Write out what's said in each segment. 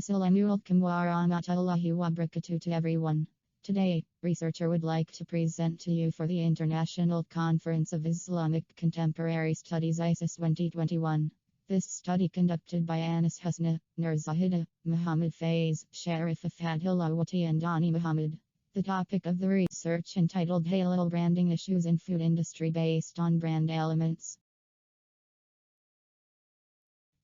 Assalamualaikum warahmatullahi wabarakatuh to everyone. Today, researcher would like to present to you for the International Conference of Islamic Contemporary Studies Icis 2021. This study conducted by Anas Husna, Nur Zahida, Muhammad Faiz, Sharif Afad Hilawati and Dani Muhammad. The topic of the research entitled Halal Branding Issues in Food Industry based on Brand Elements.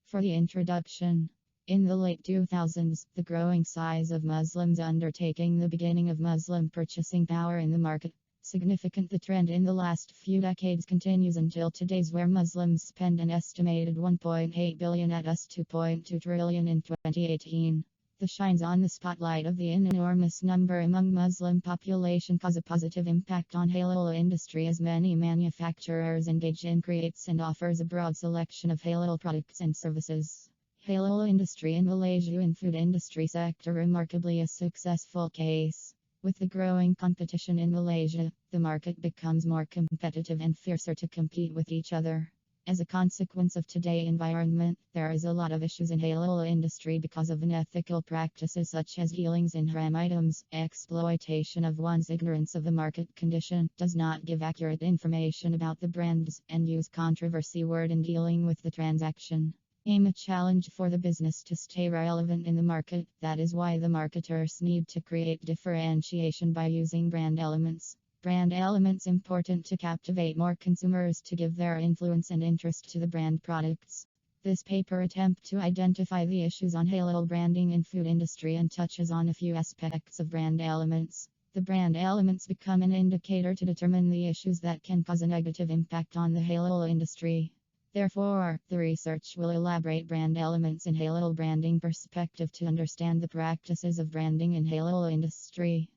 For the introduction. In the late 2000s, the growing size of Muslims undertaking the beginning of Muslim purchasing power in the market. Significant the trend in the last few decades continues until today's where Muslims spend an estimated 1.8 billion at us 2.2 trillion in 2018. The shines on the spotlight of the enormous number among Muslim population cause a positive impact on halal industry as many manufacturers engage in creates and offers a broad selection of halal products and services. Halal industry in Malaysia in food industry sector remarkably a successful case. With the growing competition in Malaysia, the market becomes more competitive and fiercer to compete with each other. As a consequence of today's environment, there is a lot of issues in halal industry because of unethical practices such as dealings in haram items, exploitation of one's ignorance of the market condition, does not give accurate information about the brands, and use controversy word in dealing with the transaction. A challenge for the business to stay relevant in the market. That is why the marketers need to create differentiation by using brand elements. Brand elements important to captivate more consumers to give their influence and interest to the brand products. This paper attempt to identify the issues on halal branding in food industry and touches on a few aspects of brand elements. The brand elements become an indicator to determine the issues that can cause a negative impact on the halal industry. Therefore, the research will elaborate brand elements in halal branding perspective to understand the practices of branding in halal industry.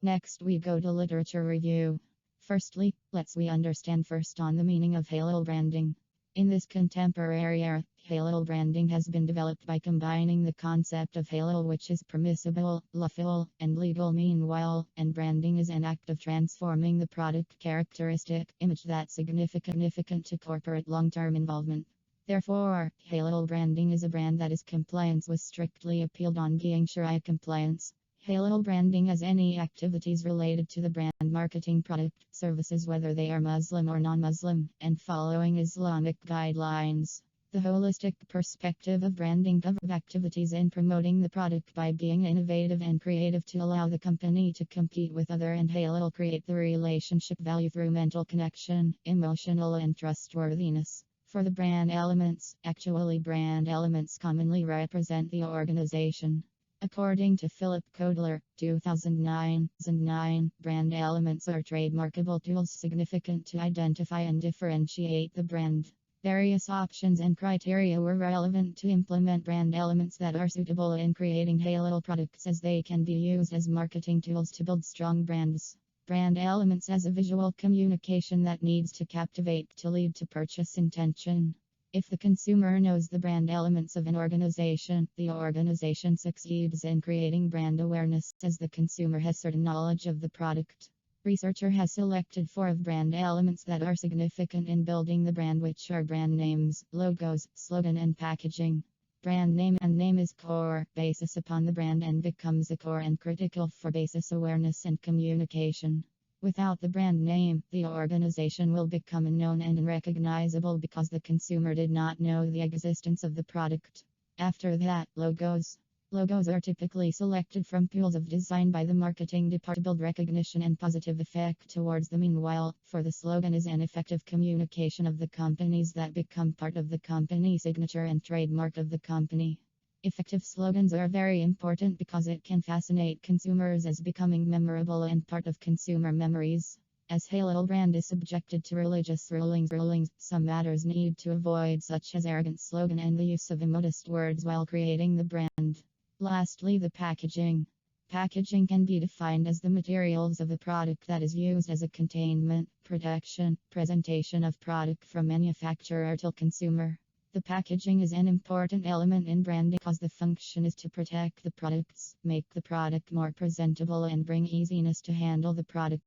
Next we go to literature review. Firstly, let's understand first on the meaning of halal branding. In this contemporary era, halal branding has been developed by combining the concept of halal, which is permissible, lawful, and legal meanwhile, and branding is an act of transforming the product characteristic image that's significant to corporate long-term involvement. Therefore, halal branding is a brand that is compliance with strictly appealed on being Sharia compliance. Halal branding has any activities related to the brand marketing product, services whether they are Muslim or non-Muslim, and following Islamic guidelines. The holistic perspective of branding covers activities in promoting the product by being innovative and creative to allow the company to compete with other and halal create the relationship value through mental connection, emotional and trustworthiness. For the brand elements, actually brand elements commonly represent the organization. According to Philip Kodler, 2009, brand elements are trademarkable tools significant to identify and differentiate the brand. Various options and criteria were relevant to implement brand elements that are suitable in creating halal products as they can be used as marketing tools to build strong brands. Brand elements as a visual communication that needs to captivate to lead to purchase intention. If the consumer knows the brand elements of an organization, the organization succeeds in creating brand awareness as the consumer has certain knowledge of the product. Researcher has selected 4 of brand elements that are significant in building the brand, which are brand names, logos, slogan and packaging. Brand name and name is core basis upon the brand and becomes a core and critical for basis awareness and communication. Without the brand name, the organization will become unknown and unrecognizable because the consumer did not know the existence of the product. After that, logos. Logos are typically selected from pools of design by the marketing department to build recognition and positive effect towards the meanwhile, for the slogan is an effective communication of the companies that become part of the company signature and trademark of the company. Effective slogans are very important because it can fascinate consumers as becoming memorable and part of consumer memories. As halal brand is subjected to religious rulings, some matters need to avoid such as arrogant slogan and the use of immodest words while creating the brand. Lastly, the packaging. Packaging can be defined as the materials of a product that is used as a containment, protection, presentation of product from manufacturer till consumer. The packaging is an important element in branding because the function is to protect the products, make the product more presentable and bring easiness to handle the product.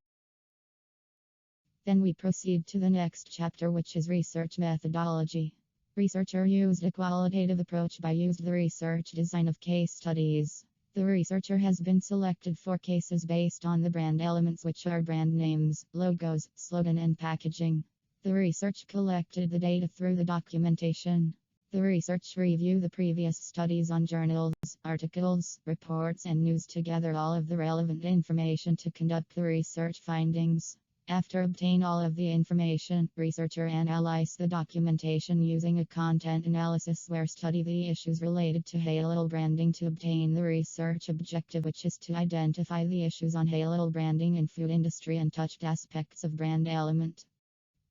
Then we proceed to the next chapter, which is research methodology. Researcher used a qualitative approach by used the research design of case studies. The researcher has been selected for cases based on the brand elements, which are brand names, logos, slogan, and packaging. The research collected the data through the documentation. The research reviewed the previous studies on journals, articles, reports, and news to gather all of the relevant information to conduct the research findings. After obtain all of the information, researcher analyze the documentation using a content analysis where study the issues related to halal branding to obtain the research objective, which is to identify the issues on halal branding in food industry and touched aspects of brand element.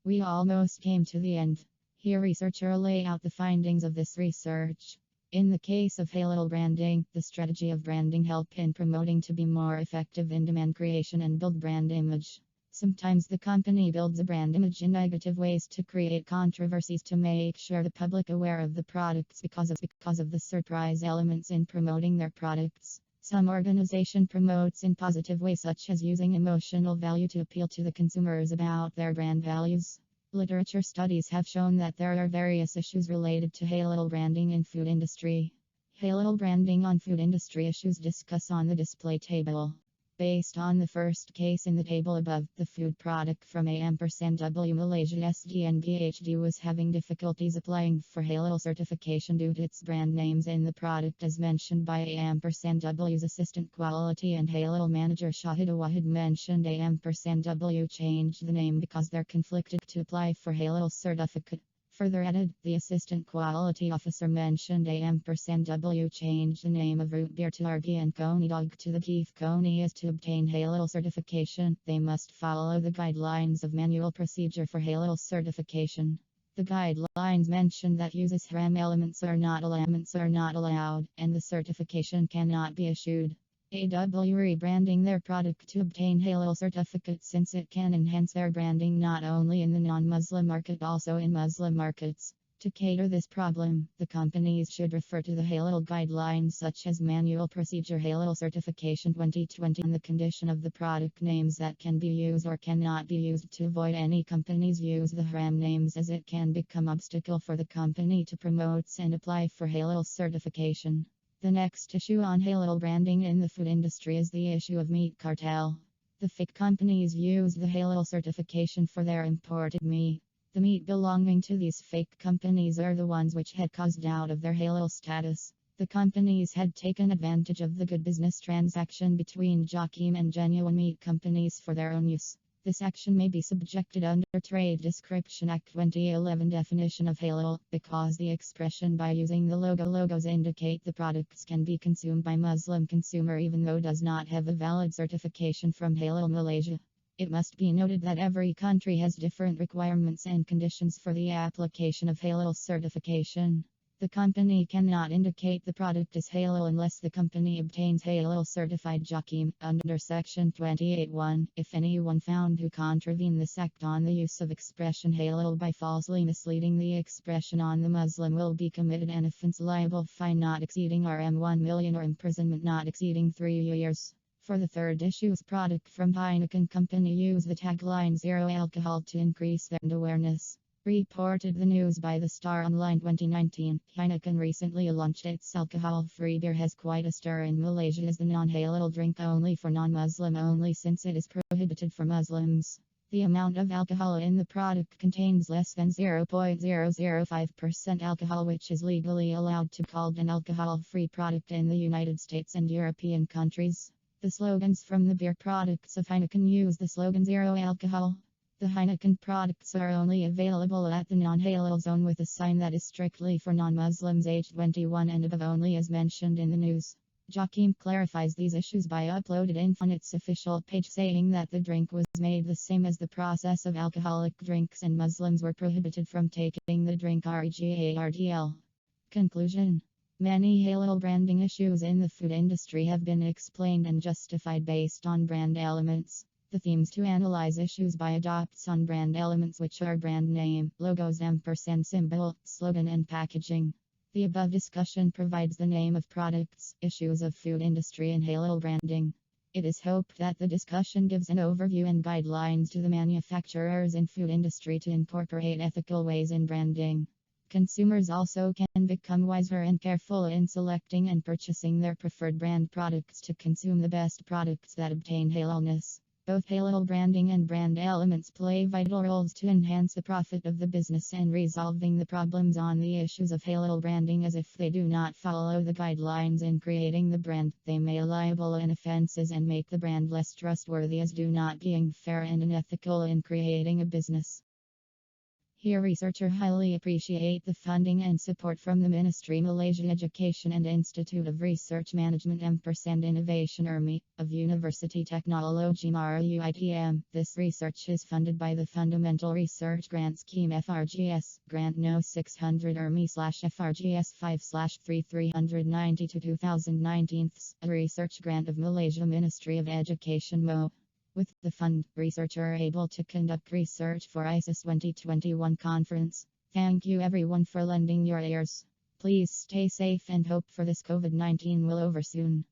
We almost came to the end. Here researcher lay out the findings of this research. In the case of halal branding, the strategy of branding help in promoting to be more effective in demand creation and build brand image. Sometimes the company builds a brand image in negative ways to create controversies to make sure the public aware of the products because of the surprise elements in promoting their products. Some organization promotes in positive ways, such as using emotional value to appeal to the consumers about their brand values. Literature studies have shown that there are various issues related to halal branding in food industry. Halal branding on food industry issues discuss on the display table. Based on the first case in the table above, the food product from A&W Malaysia SDNBHD was having difficulties applying for halal certification due to its brand names in the product, as mentioned by A&W's assistant quality and halal manager Shahid Wahid mentioned A&W changed the name because they're conflicted to apply for halal certificate. Further added, the assistant quality officer mentioned A&W changed the name of root beer to RG and Coney Dog to the Beef Coney is to obtain halal certification. They must follow the guidelines of manual procedure for halal certification. The guidelines mention that uses haram elements are not allowed, and the certification cannot be issued. AW rebranding their product to obtain halal certificate since it can enhance their branding not only in the non-Muslim market also in Muslim markets. To cater this problem, the companies should refer to the halal guidelines such as Manual Procedure Halal Certification 2020 and the condition of the product names that can be used or cannot be used to avoid any companies use the haram names, as it can become obstacle for the company to promote and apply for halal certification. The next issue on halal branding in the food industry is the issue of meat cartel. The fake companies use the halal certification for their imported meat. The meat belonging to these fake companies are the ones which had caused doubt of their halal status. The companies had taken advantage of the good business transaction between Joachim and genuine meat companies for their own use. This action may be subjected under Trade Description Act 2011 definition of halal, because the expression by using the logos indicate the products can be consumed by Muslim consumer even though does not have a valid certification from Halal Malaysia. It must be noted that every country has different requirements and conditions for the application of halal certification. The company cannot indicate the product is halal unless the company obtains halal certified Joachim under section 28(1). If anyone found who contravene this act on the use of expression halal by falsely misleading the expression on the Muslim will be committed an offense liable fine not exceeding Rm 1 million or imprisonment not exceeding 3 years. For the third issue's product from Heineken company use the tagline Zero Alcohol to increase their awareness. Reported the news by the Star Online 2019. Heineken recently launched its alcohol-free beer has quite a stir in Malaysia as the non-halal drink only for non-Muslim only since it is prohibited for Muslims. The amount of alcohol in the product contains less than 0.005% alcohol, which is legally allowed to be called an alcohol-free product in the United States and European countries. The slogans from the beer products of Heineken use the slogan Zero Alcohol. The Heineken products are only available at the non-halal zone with a sign that is strictly for non-Muslims aged 21 and above only as mentioned in the news. Joachim clarifies these issues by uploaded info on its official page saying that the drink was made the same as the process of alcoholic drinks and Muslims were prohibited from taking the drink regardl. Conclusion. Many halal branding issues in the food industry have been explained and justified based on brand elements. The themes to analyze issues by adopts on brand elements, which are brand name, logos, ampersand symbol, slogan, and packaging. The above discussion provides the name of products, issues of food industry, and halal branding. It is hoped that the discussion gives an overview and guidelines to the manufacturers in food industry to incorporate ethical ways in branding. Consumers also can become wiser and careful in selecting and purchasing their preferred brand products to consume the best products that obtain halalness. Both halal branding and brand elements play vital roles to enhance the profit of the business and resolving the problems on the issues of halal branding, as if they do not follow the guidelines in creating the brand, they may liable in offenses and make the brand less trustworthy as do not being fair and unethical in creating a business. Here, researcher highly appreciate the funding and support from the Ministry Malaysia Education and Institute of Research Management and Innovation of University Technology MARUITM. This research is funded by the Fundamental Research Grant Scheme FRGS, Grant No 600 FRGS 5/3390 to 2019, a research grant of Malaysia Ministry of Education MO. With the fund, researchers are able to conduct research for Icis 2021 conference. Thank you everyone for lending your ears. Please stay safe and hope for this COVID-19 will over soon.